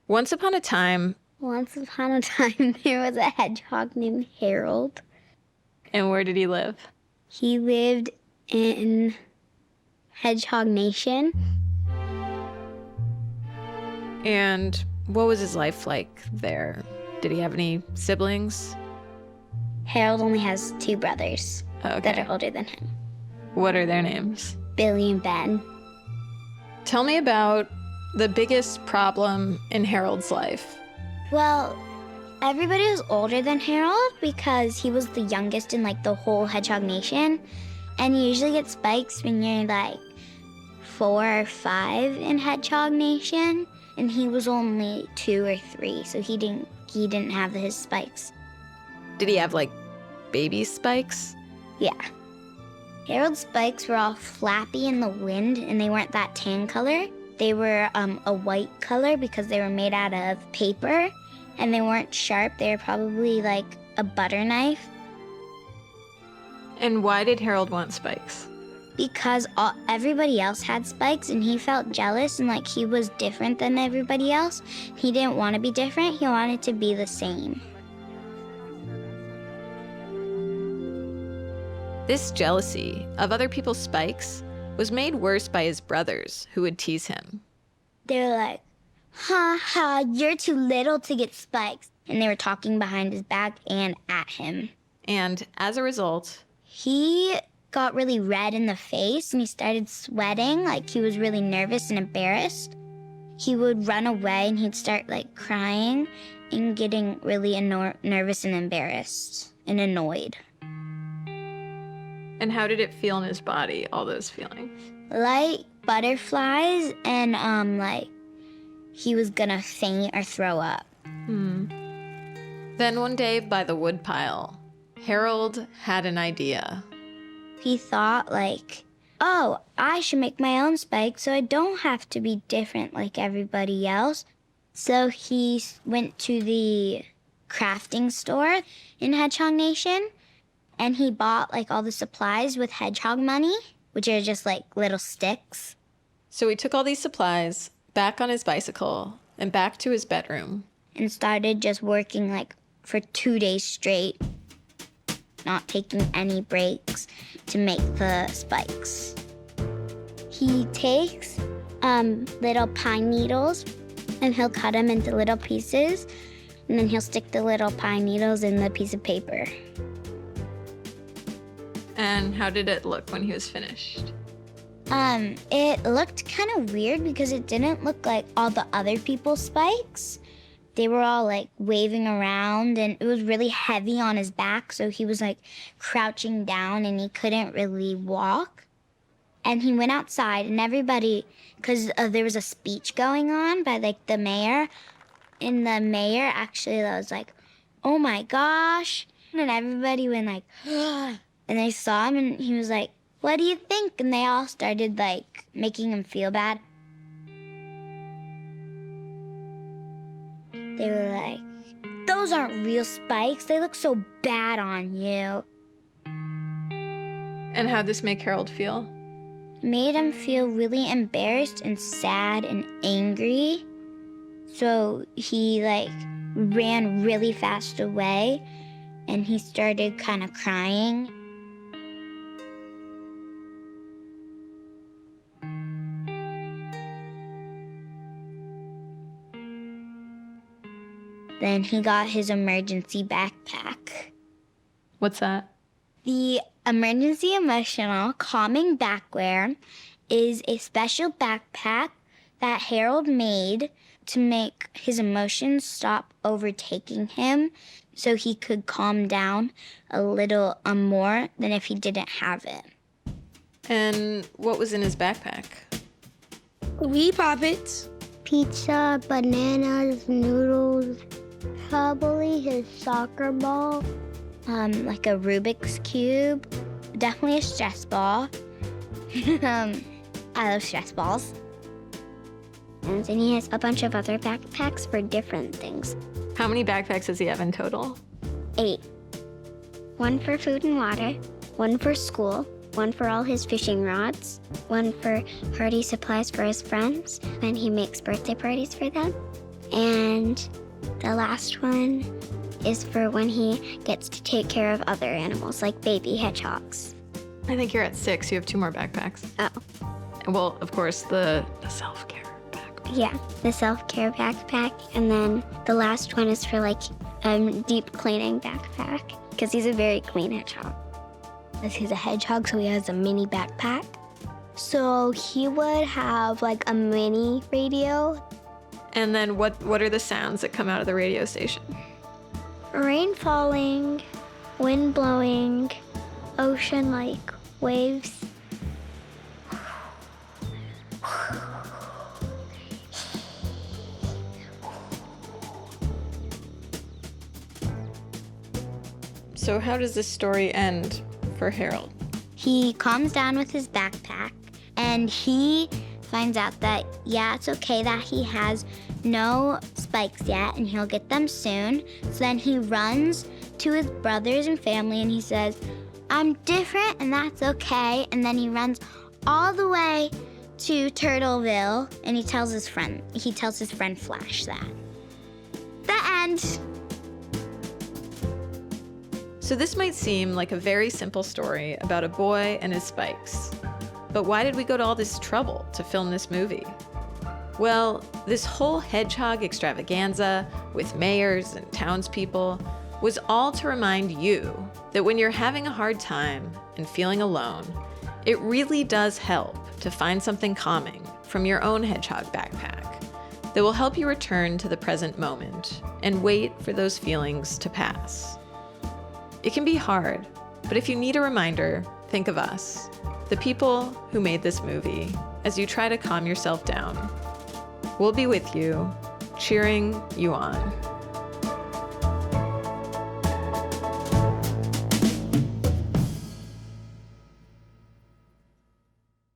Once upon a time, Once upon a time, there was a hedgehog named Harold. and where did he live? He lived in Hedgehog Nation. And what was his life like there? Did he have any siblings? Harold only has two brothers that Okay. are older than him, What are their names? Billy and Ben. Tell me about the biggest problem in Harold's life. Well, everybody was older than Harold because he was the youngest in like the whole Hedgehog Nation. And you usually get spikes when you're like 4 or 5 in Hedgehog Nation. And he was only 2 or 3, so he didn't have his spikes. Did he have like baby spikes? Yeah. Harold's spikes were all flappy in the wind, and they weren't that tan color. They were a white color because they were made out of paper, and they weren't sharp. They were probably like a butter knife And why did Harold want spikes? because everybody else had spikes, and he felt jealous and like he was different than everybody else. He didn't want to be different. He wanted to be the same. This jealousy of other people's spikes was made worse by his brothers, who would tease him. They were like, ha ha, you're too little to get spikes. And they were talking behind his back and at him. And as a result, He got really red in the face and he started sweating, like he was really nervous and embarrassed. He would run away and he'd start like crying and getting really nervous and embarrassed and annoyed. and how did it feel in his body, all those feelings? Like butterflies and like he was gonna faint or throw up. Then one day by the woodpile, Harold had an idea. He thought like, oh, I should make my own spikes so I don't have to be different like everybody else. So he went to the crafting store in Hedgehog Nation and he bought like all the supplies with hedgehog money, which are just like little sticks. So he took all these supplies back on his bicycle and back to his bedroom. And started just working like for 2 days straight, not taking any breaks to make the spikes. He takes little pine needles and he'll cut them into little pieces and then he'll stick the little pine needles in the piece of paper. And how did it look when he was finished? It looked kind of weird because it didn't look like all the other people's spikes. They were all like waving around and it was really heavy on his back, so he was like crouching down and he couldn't really walk. And he went outside and everybody, because there was a speech going on by like the mayor, and the mayor actually was like, oh my gosh. And everybody went like, and they saw him and he was like, what do you think? And they all started like making him feel bad. They were like, those aren't real spikes. They look so bad on you. And how'd this make Harold feel? Made him feel really embarrassed and sad and angry. So he like ran really fast away and he started kind of crying. Then he got his emergency backpack. What's that? The emergency emotional calming backwear is a special backpack that Harold made to make his emotions stop overtaking him so he could calm down a little more than if he didn't have it. And what was in his backpack? Wee Poppets. Pizza, bananas, noodles, probably his soccer ball, like a Rubik's Cube, definitely a stress ball. I love stress balls. And then he has a bunch of other backpacks for different things. How many backpacks does he have in total? 8. One for food and water, one for school, one for all his fishing rods, one for party supplies for his friends when he makes birthday parties for them, And the last one is for when he gets to take care of other animals, like baby hedgehogs. I think you're at 6. You have 2 more backpacks. Oh, Well, of course, the self-care backpack. yeah, the self-care backpack. And then the last one is for like deep cleaning backpack, because he's a very clean hedgehog. As he's a hedgehog, so he has a mini backpack. So he would have like a mini radio. And then what are the sounds that come out of the radio station? Rain falling, wind blowing, ocean like waves. So how does this story end for Harold? He calms down with his backpack and he finds out that, yeah, it's okay that he has no spikes yet and he'll get them soon. So then he runs to his brothers and family and he says, I'm different and that's okay. And then he runs all the way to Turtleville and he tells his friend Flash that. The end. So this might seem like a very simple story about a boy and his spikes. But why did we go to all this trouble to film this movie? Well, this whole hedgehog extravaganza with mayors and townspeople was all to remind you that when you're having a hard time and feeling alone, it really does help to find something calming from your own hedgehog backpack that will help you return to the present moment and wait for those feelings to pass. It can be hard, but if you need a reminder, think of us, the people who made this movie, as you try to calm yourself down. We'll be with you, cheering you on.